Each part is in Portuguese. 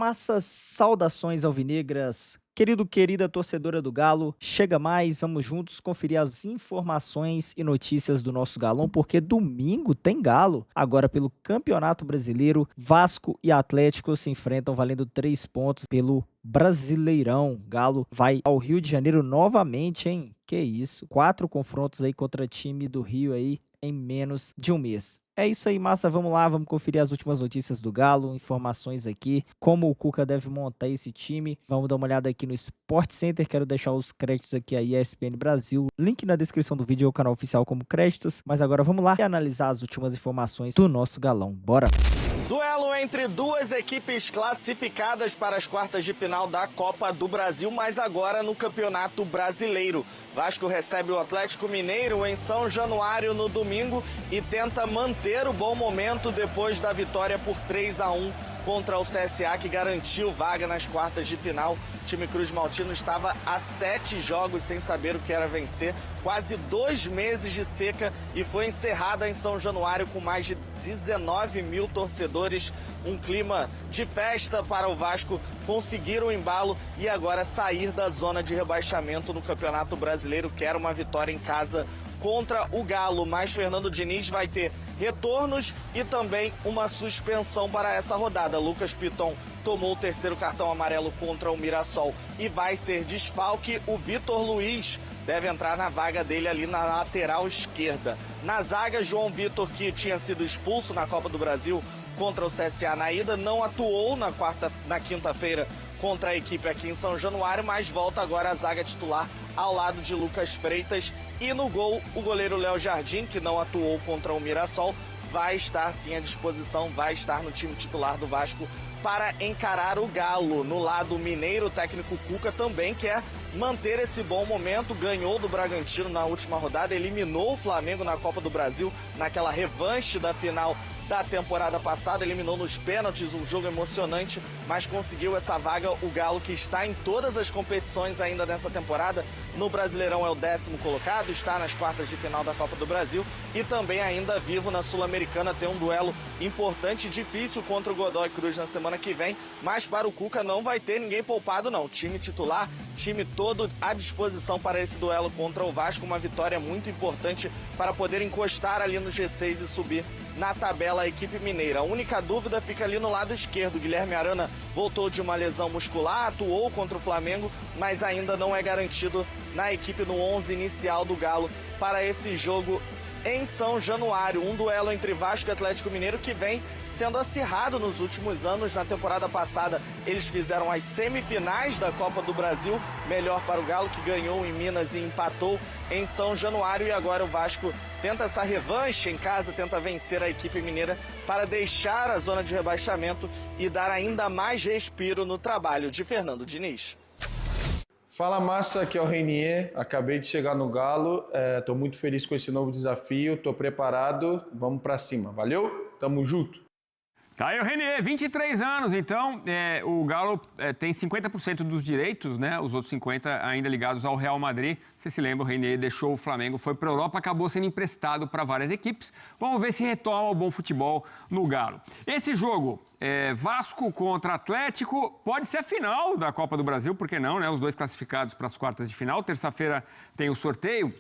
Massa, saudações alvinegras. Querida torcedora do Galo, chega mais, vamos juntos conferir as informações e notícias do nosso Galão, porque domingo tem Galo. Agora pelo Campeonato Brasileiro, Vasco e Atlético se enfrentam valendo 3 pontos pelo Brasileirão. Galo vai ao Rio de Janeiro novamente, hein? Que isso, 4 confrontos aí contra time do Rio aí em menos de um mês. É isso aí, massa. Vamos lá, vamos conferir as últimas notícias do Galo, informações aqui, como o Cuca deve montar esse time. Vamos dar uma olhada aqui no Sport Center. Quero deixar os créditos aqui a ESPN Brasil. Link na descrição do vídeo é o canal oficial como créditos. Mas agora vamos lá e analisar as últimas informações do nosso Galão. Bora! Duelo entre duas equipes classificadas para as quartas de final da Copa do Brasil, mas agora no Campeonato Brasileiro. Vasco recebe o Atlético Mineiro em São Januário no domingo e tenta manter o bom momento depois da vitória por 3-1 contra o CSA, que garantiu vaga nas quartas de final. O time Cruz Maltino estava há 7 jogos sem saber o que era vencer, quase 2 meses de seca, e foi encerrada em São Januário com mais de 19 mil torcedores. Um clima de festa para o Vasco conseguir o embalo e agora sair da zona de rebaixamento no Campeonato Brasileiro. Quer uma vitória em casa contra o Galo, mas Fernando Diniz vai ter retornos e também uma suspensão para essa rodada. Lucas Piton tomou o 3º cartão amarelo contra o Mirassol e vai ser desfalque. O Vitor Luiz deve entrar na vaga dele ali na lateral esquerda. Na zaga, João Vitor, que tinha sido expulso na Copa do Brasil contra o CSA na ida, não atuou na quinta-feira contra a equipe aqui em São Januário, mas volta agora à zaga titular ao lado de Lucas Freitas. E no gol, o goleiro Léo Jardim, que não atuou contra o Mirassol, vai estar sim à disposição, vai estar no time titular do Vasco para encarar o Galo. No lado mineiro, o técnico Cuca também quer manter esse bom momento. Ganhou do Bragantino na última rodada, eliminou o Flamengo na Copa do Brasil, naquela revanche da final da temporada passada, eliminou nos pênaltis, um jogo emocionante, mas conseguiu essa vaga. O Galo, que está em todas as competições ainda nessa temporada, no Brasileirão é o 10º colocado, está nas quartas de final da Copa do Brasil e também ainda vivo na Sul-Americana. Tem um duelo importante e difícil contra o Godoy Cruz na semana que vem, mas para o Cuca não vai ter ninguém poupado não. Time titular, time todo à disposição para esse duelo contra o Vasco. Uma vitória muito importante para poder encostar ali no G6 e subir na tabela a equipe mineira. A única dúvida fica ali no lado esquerdo. Guilherme Arana voltou de uma lesão muscular, atuou contra o Flamengo, mas ainda não é garantido na equipe no 11 inicial do Galo para esse jogo em São Januário. Um duelo entre Vasco e Atlético Mineiro que vem sendo acirrado nos últimos anos. Na temporada passada eles fizeram as semifinais da Copa do Brasil, melhor para o Galo, que ganhou em Minas e empatou em São Januário, e agora o Vasco tenta essa revanche em casa, tenta vencer a equipe mineira para deixar a zona de rebaixamento e dar ainda mais respiro no trabalho de Fernando Diniz. Fala, massa, aqui é o Reinier, acabei de chegar no Galo, tô muito feliz com esse novo desafio, tô preparado, vamos pra cima, valeu? Tamo junto! Tá aí o Renier, 23 anos, então o Galo tem 50% dos direitos, né? Os outros 50% ainda ligados ao Real Madrid. Você se lembra, o Renier deixou o Flamengo, foi para a Europa, acabou sendo emprestado para várias equipes. Vamos ver se retoma o bom futebol no Galo. Esse jogo, Vasco contra Atlético, pode ser a final da Copa do Brasil, por que não, né? Os dois classificados para as quartas de final. Terça-feira tem o sorteio.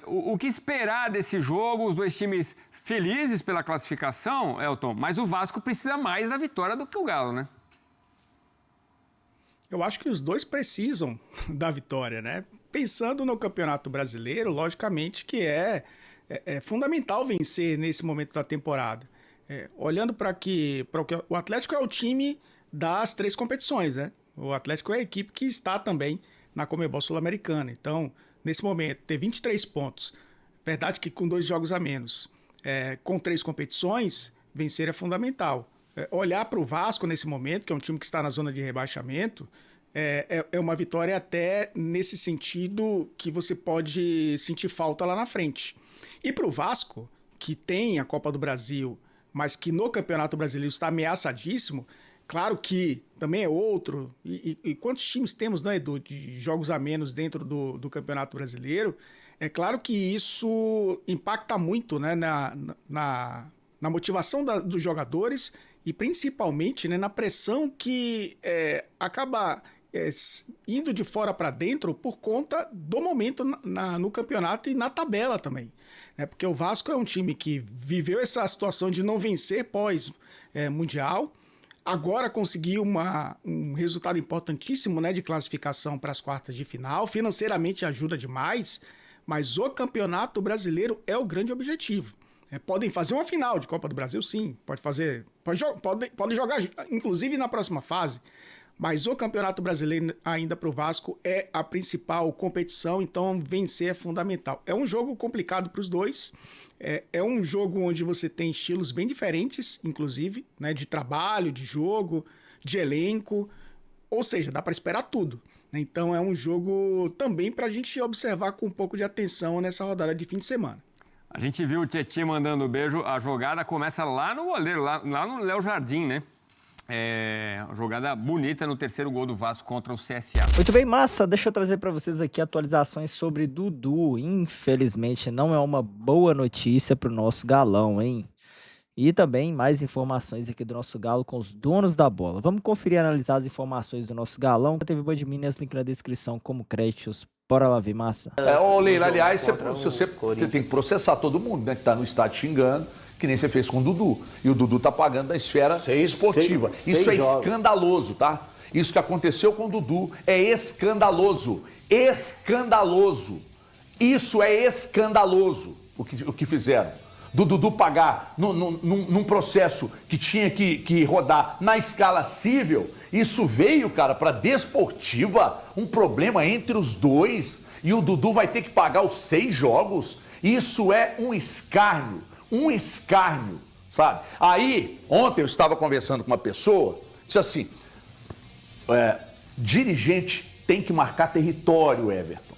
O que esperar desse jogo? Os dois times felizes pela classificação, Elton, mas o Vasco precisa mais da vitória do que o Galo, né? Eu acho que os dois precisam da vitória, né? Pensando no Campeonato Brasileiro, logicamente que é fundamental vencer nesse momento da temporada. Olhando para que o Atlético é o time das 3 competições, né? O Atlético é a equipe que está também na Conmebol Sul-Americana. Então, nesse momento, ter 23 pontos, verdade que com 2 jogos a menos, com 3 competições, vencer é fundamental. Olhar para o Vasco nesse momento, que é um time que está na zona de rebaixamento, é uma vitória até nesse sentido que você pode sentir falta lá na frente. E para o Vasco, que tem a Copa do Brasil, mas que no Campeonato Brasileiro está ameaçadíssimo, claro que também é outro. E quantos times temos, né, Edu, de jogos a menos dentro do Campeonato Brasileiro? É claro que isso impacta muito, né, na motivação dos jogadores e principalmente, né, na pressão que acaba indo de fora para dentro por conta do momento no campeonato e na tabela também. Né? Porque o Vasco é um time que viveu essa situação de não vencer pós-mundial, agora conseguiu um resultado importantíssimo, né, de classificação para as quartas de final, financeiramente ajuda demais, mas o Campeonato Brasileiro é o grande objetivo. Podem fazer uma final de Copa do Brasil, sim, pode jogar, inclusive na próxima fase, mas o Campeonato Brasileiro ainda para o Vasco é a principal competição, então vencer é fundamental. É um jogo complicado para os dois, é um jogo onde você tem estilos bem diferentes, inclusive, né, de trabalho, de jogo, de elenco, ou seja, dá para esperar tudo. Então é um jogo também para a gente observar com um pouco de atenção nessa rodada de fim de semana. A gente viu o Tietchan mandando beijo, a jogada começa lá no goleiro, lá no Léo Jardim, né? Uma jogada bonita no terceiro gol do Vasco contra o CSA. Muito bem, massa. Deixa eu trazer para vocês aqui atualizações sobre Dudu. Infelizmente, não é uma boa notícia para o nosso galão, hein? E também mais informações aqui do nosso galo com os donos da bola. Vamos conferir e analisar as informações do nosso galão. Teve Band Minas, link na descrição como créditos. Bora lá ver, massa. Ô, Leila, aliás, você tem que processar todo mundo, né? Que tá no estádio xingando, que nem você fez com o Dudu. E o Dudu tá pagando da esfera esportiva. Isso é escandaloso, tá? Isso que aconteceu com o Dudu é escandaloso. Escandaloso. Isso é escandaloso o que fizeram. Do Dudu pagar num processo que tinha que rodar na escala civil, isso veio, cara, para desportiva, um problema entre os dois, e o Dudu vai ter que pagar os 6 jogos. Isso é um escárnio, sabe? Aí, ontem eu estava conversando com uma pessoa, disse assim, dirigente tem que marcar território, Everton.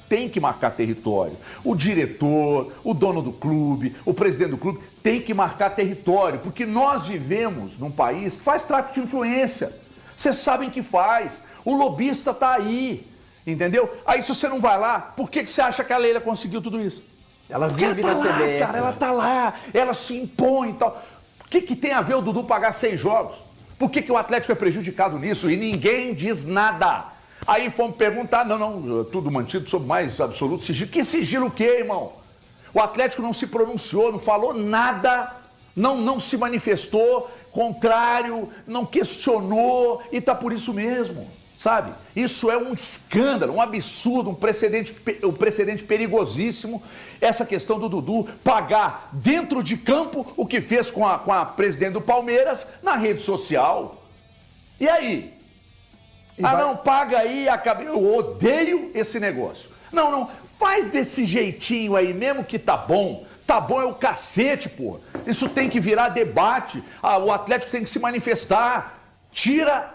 Tem que marcar território. O diretor, o dono do clube, o presidente do clube tem que marcar território, porque nós vivemos num país que faz tráfico de influência. Vocês sabem que faz. O lobista tá aí, entendeu? Aí se você não vai lá, por que você acha que a Leila conseguiu tudo isso? Ela vive na CBF. Cara, ela tá lá, ela se impõe e tal. O que tem a ver o Dudu pagar 6 jogos? Por que o Atlético é prejudicado nisso? E ninguém diz nada. Aí fomos perguntar, não, tudo mantido sob mais absoluto sigilo. Que sigilo o quê, irmão? O Atlético não se pronunciou, não falou nada, não se manifestou, contrário, não questionou, e tá por isso mesmo, sabe? Isso é um escândalo, um absurdo, um precedente perigosíssimo, essa questão do Dudu pagar dentro de campo o que fez com a presidente do Palmeiras na rede social. E aí? Não, paga aí, eu odeio esse negócio. Não, faz desse jeitinho aí mesmo que tá bom é o cacete, pô. Isso tem que virar debate, o Atlético tem que se manifestar. Tira,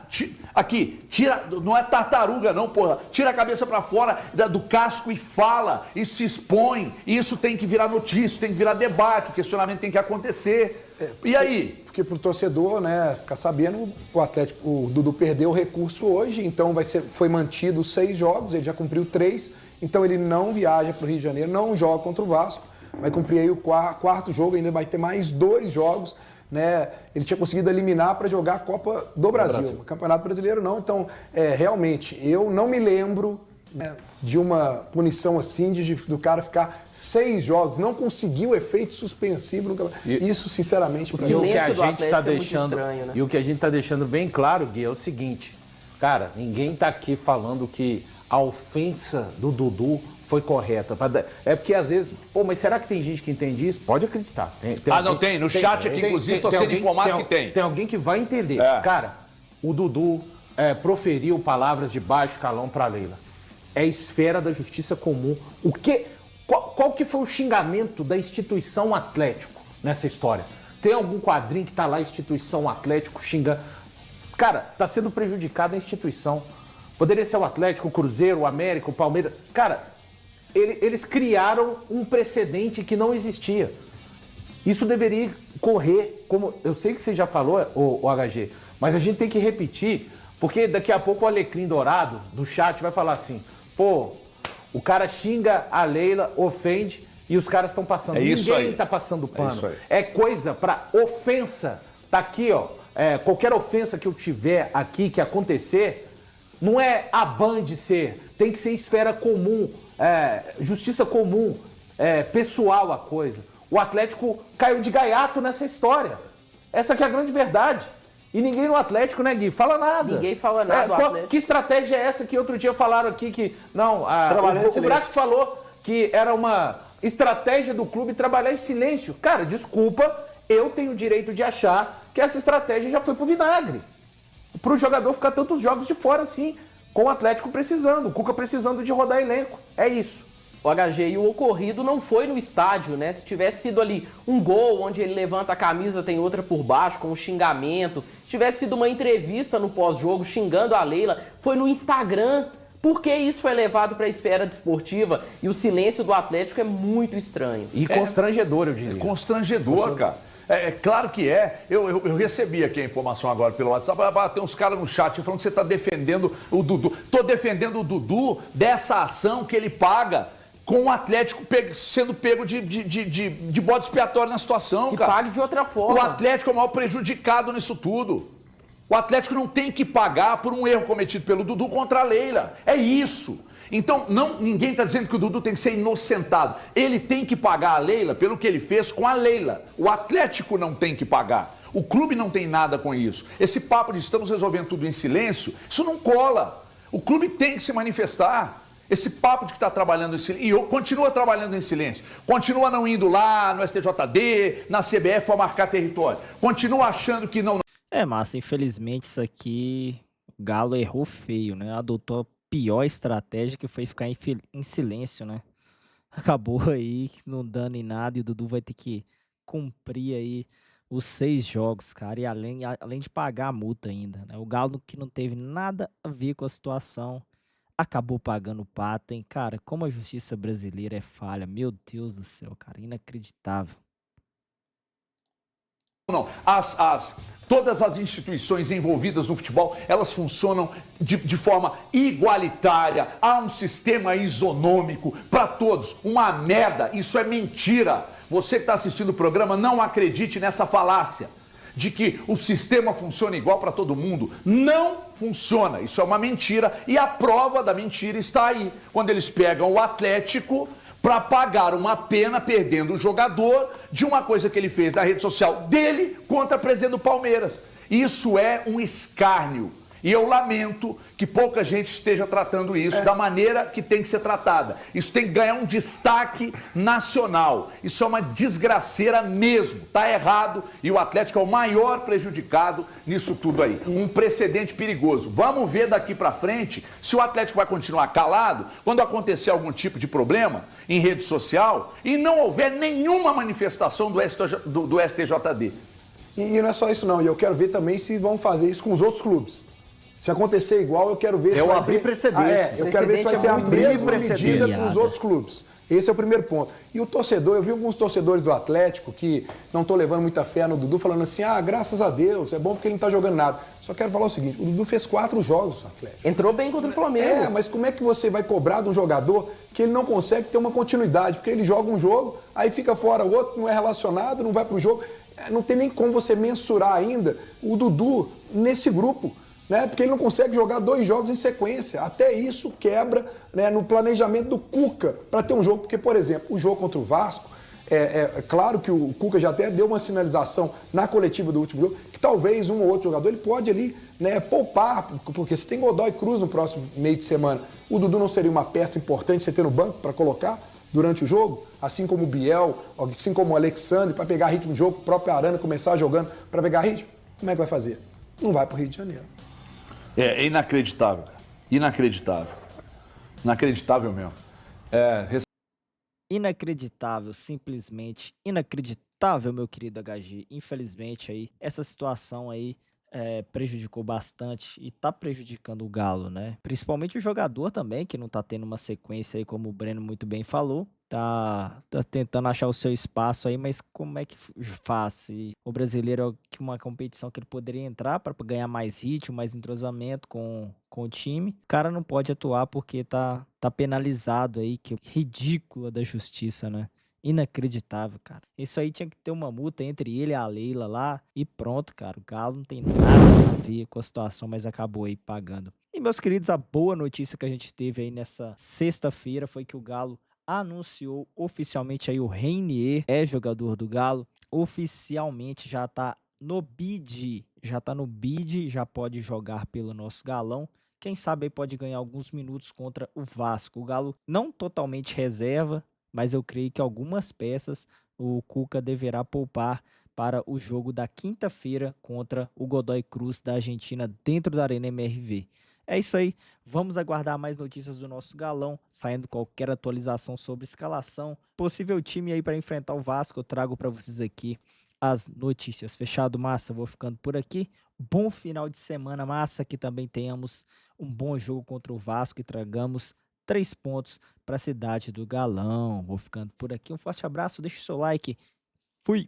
não é tartaruga não, porra. Tira a cabeça pra fora do casco e fala, e se expõe. Isso tem que virar notícia, tem que virar debate, o questionamento tem que acontecer. E aí? Porque pro torcedor, né, ficar sabendo, o Dudu perdeu o recurso hoje, então foi mantido 6 jogos, ele já cumpriu 3, então ele não viaja pro Rio de Janeiro, não joga contra o Vasco, vai cumprir aí o quarto jogo, ainda vai ter mais 2 jogos, né? Ele tinha conseguido eliminar para jogar a Copa do Brasil. O Campeonato Brasileiro não, então realmente eu não me lembro, né, de uma punição assim, do cara ficar 6 jogos, não conseguiu efeito suspensivo no campeonato. Isso, sinceramente, para mim. O que a gente está deixando, estranho, né? E o que a gente está deixando bem claro, Gui, é o seguinte, cara, ninguém está aqui falando que a ofensa do Dudu foi correta. É porque às vezes, mas será que tem gente que entende isso? Pode acreditar. Tem. No chat aqui, inclusive, estou sendo informado que tem. Tem alguém que vai entender. Cara, o Dudu proferiu palavras de baixo calão para Leila. É esfera da justiça comum. Qual que foi o xingamento da instituição Atlético nessa história? Tem algum quadrinho que tá lá, instituição Atlético xingando? Cara, tá sendo prejudicada a instituição. Poderia ser o Atlético, o Cruzeiro, o América, o Palmeiras. Cara, eles criaram um precedente que não existia. Isso deveria correr, como eu sei que você já falou, o HG, mas a gente tem que repetir, porque daqui a pouco o Alecrim Dourado, do chat, vai falar assim, o cara xinga a Leila, ofende, e os caras estão passando. Ninguém está passando pano. É coisa para ofensa Tá aqui, ó. Qualquer ofensa que eu tiver aqui, que acontecer, não é a Band ser, tem que ser esfera comum, justiça comum, pessoal a coisa. O Atlético caiu de gaiato nessa história. Essa que é a grande verdade. E ninguém no Atlético, né, Gui? Fala nada. Ninguém fala nada do Atlético. Que estratégia é essa que outro dia falaram aqui que... Não, o Brax falou que era uma estratégia do clube trabalhar em silêncio. Cara, desculpa, eu tenho o direito de achar que essa estratégia já foi pro vinagre. Pro jogador ficar tantos jogos de fora assim, com o Atlético precisando, o Cuca precisando de rodar elenco. É isso. O HG, e o ocorrido não foi no estádio, né? Se tivesse sido ali um gol onde ele levanta a camisa, tem outra por baixo, com um xingamento. Se tivesse sido uma entrevista no pós-jogo, xingando a Leila, foi no Instagram. Por que isso foi levado para a esfera desportiva? E o silêncio do Atlético é muito estranho. E constrangedor, eu diria. Constrangedor, cara. Claro que é. Eu recebi aqui a informação agora pelo WhatsApp. Tem uns caras no chat falando que você está defendendo o Dudu. Estou defendendo o Dudu dessa ação que ele paga com o Atlético sendo pego de bode expiatório na situação, que cara. Pague de outra forma. O Atlético é o maior prejudicado nisso tudo. O Atlético não tem que pagar por um erro cometido pelo Dudu contra a Leila. É isso. Então, ninguém está dizendo que o Dudu tem que ser inocentado. Ele tem que pagar a Leila pelo que ele fez com a Leila. O Atlético não tem que pagar. O clube não tem nada com isso. Esse papo de estamos resolvendo tudo em silêncio, isso não cola. O clube tem que se manifestar. Esse papo de que está trabalhando em silêncio, e continua trabalhando em silêncio, continua não indo lá no STJD, na CBF para marcar território, continua achando que não... Massa, infelizmente isso aqui, o Galo errou feio, né? Adotou a pior estratégia, que foi ficar em silêncio, né? Acabou aí não dando em nada, e o Dudu vai ter que cumprir aí os 6 jogos, cara, e além de pagar a multa ainda, né? O Galo, que não teve nada a ver com a situação, acabou pagando o pato, hein? Cara, como a justiça brasileira é falha, meu Deus do céu, cara, inacreditável. Não, todas as instituições envolvidas no futebol, elas funcionam de forma igualitária. Há um sistema isonômico para todos. Uma merda, isso é mentira. Você que está assistindo o programa, não acredite nessa falácia de que o sistema funciona igual para todo mundo. Não funciona, isso é uma mentira. E a prova da mentira está aí, quando eles pegam o Atlético para pagar uma pena perdendo o jogador de uma coisa que ele fez na rede social dele contra o presidente do Palmeiras. Isso é um escárnio. E eu lamento que pouca gente esteja tratando isso da maneira que tem que ser tratada. Isso tem que ganhar um destaque nacional. Isso é uma desgraceira mesmo. Tá errado e o Atlético é o maior prejudicado nisso tudo aí. Um precedente perigoso. Vamos ver daqui para frente se o Atlético vai continuar calado quando acontecer algum tipo de problema em rede social e não houver nenhuma manifestação do STJD. E não é só isso não. E eu quero ver também se vão fazer isso com os outros clubes. Se acontecer igual, eu quero ver se vai abrir precedentes. Eu quero ver se vai ter a mesma medida para os outros clubes. Esse é o primeiro ponto. E o torcedor, eu vi alguns torcedores do Atlético que não estão levando muita fé no Dudu, falando assim, graças a Deus, é bom porque ele não está jogando nada. Só quero falar o seguinte, o Dudu fez 4 jogos no Atlético. Entrou bem contra o Flamengo. Mas como é que você vai cobrar de um jogador que ele não consegue ter uma continuidade? Porque ele joga um jogo, aí fica fora, o outro não é relacionado, não vai para o jogo. Não tem nem como você mensurar ainda o Dudu nesse grupo. Né? Porque ele não consegue jogar 2 jogos em sequência. Até isso quebra, né, no planejamento do Cuca para ter um jogo. Porque, por exemplo, o jogo contra o Vasco, é claro que o Cuca já até deu uma sinalização na coletiva do último jogo, que talvez um ou outro jogador ele pode ali, né, poupar, porque você tem Godoy Cruz no próximo meio de semana. O Dudu não seria uma peça importante você ter no banco para colocar durante o jogo? Assim como o Biel, assim como o Alexandre, para pegar ritmo de jogo, o próprio Arana começar jogando para pegar ritmo? Como é que vai fazer? Não vai para o Rio de Janeiro. É inacreditável, cara. Inacreditável. Inacreditável mesmo. Inacreditável, simplesmente inacreditável, meu querido HG. Infelizmente aí, essa situação aí prejudicou bastante e tá prejudicando o Galo, né? Principalmente o jogador também, que não tá tendo uma sequência aí, como o Breno muito bem falou. Tá tentando achar o seu espaço aí, mas como é que faz? E o brasileiro é uma competição que ele poderia entrar para ganhar mais ritmo, mais entrosamento com o time. O cara não pode atuar porque tá penalizado aí, que é ridícula da justiça, né? Inacreditável, cara. Isso aí tinha que ter uma multa entre ele e a Leila lá e pronto, cara. O Galo não tem nada a ver com a situação, mas acabou aí pagando. E, meus queridos, a boa notícia que a gente teve aí nessa sexta-feira foi que o Galo anunciou oficialmente aí o Reinier é jogador do Galo. Oficialmente já tá no bid, já pode jogar pelo nosso Galão. Quem sabe aí pode ganhar alguns minutos contra o Vasco. O Galo não totalmente reserva, mas eu creio que algumas peças o Cuca deverá poupar para o jogo da quinta-feira contra o Godoy Cruz da Argentina dentro da Arena MRV. É isso aí, vamos aguardar mais notícias do nosso Galão, saindo qualquer atualização sobre escalação, possível time aí para enfrentar o Vasco, eu trago para vocês aqui as notícias. Fechado, massa? Vou ficando por aqui. Bom final de semana, massa, que também tenhamos um bom jogo contra o Vasco e tragamos 3 pontos para a cidade do Galão. Vou ficando por aqui, um forte abraço, deixa o seu like, fui!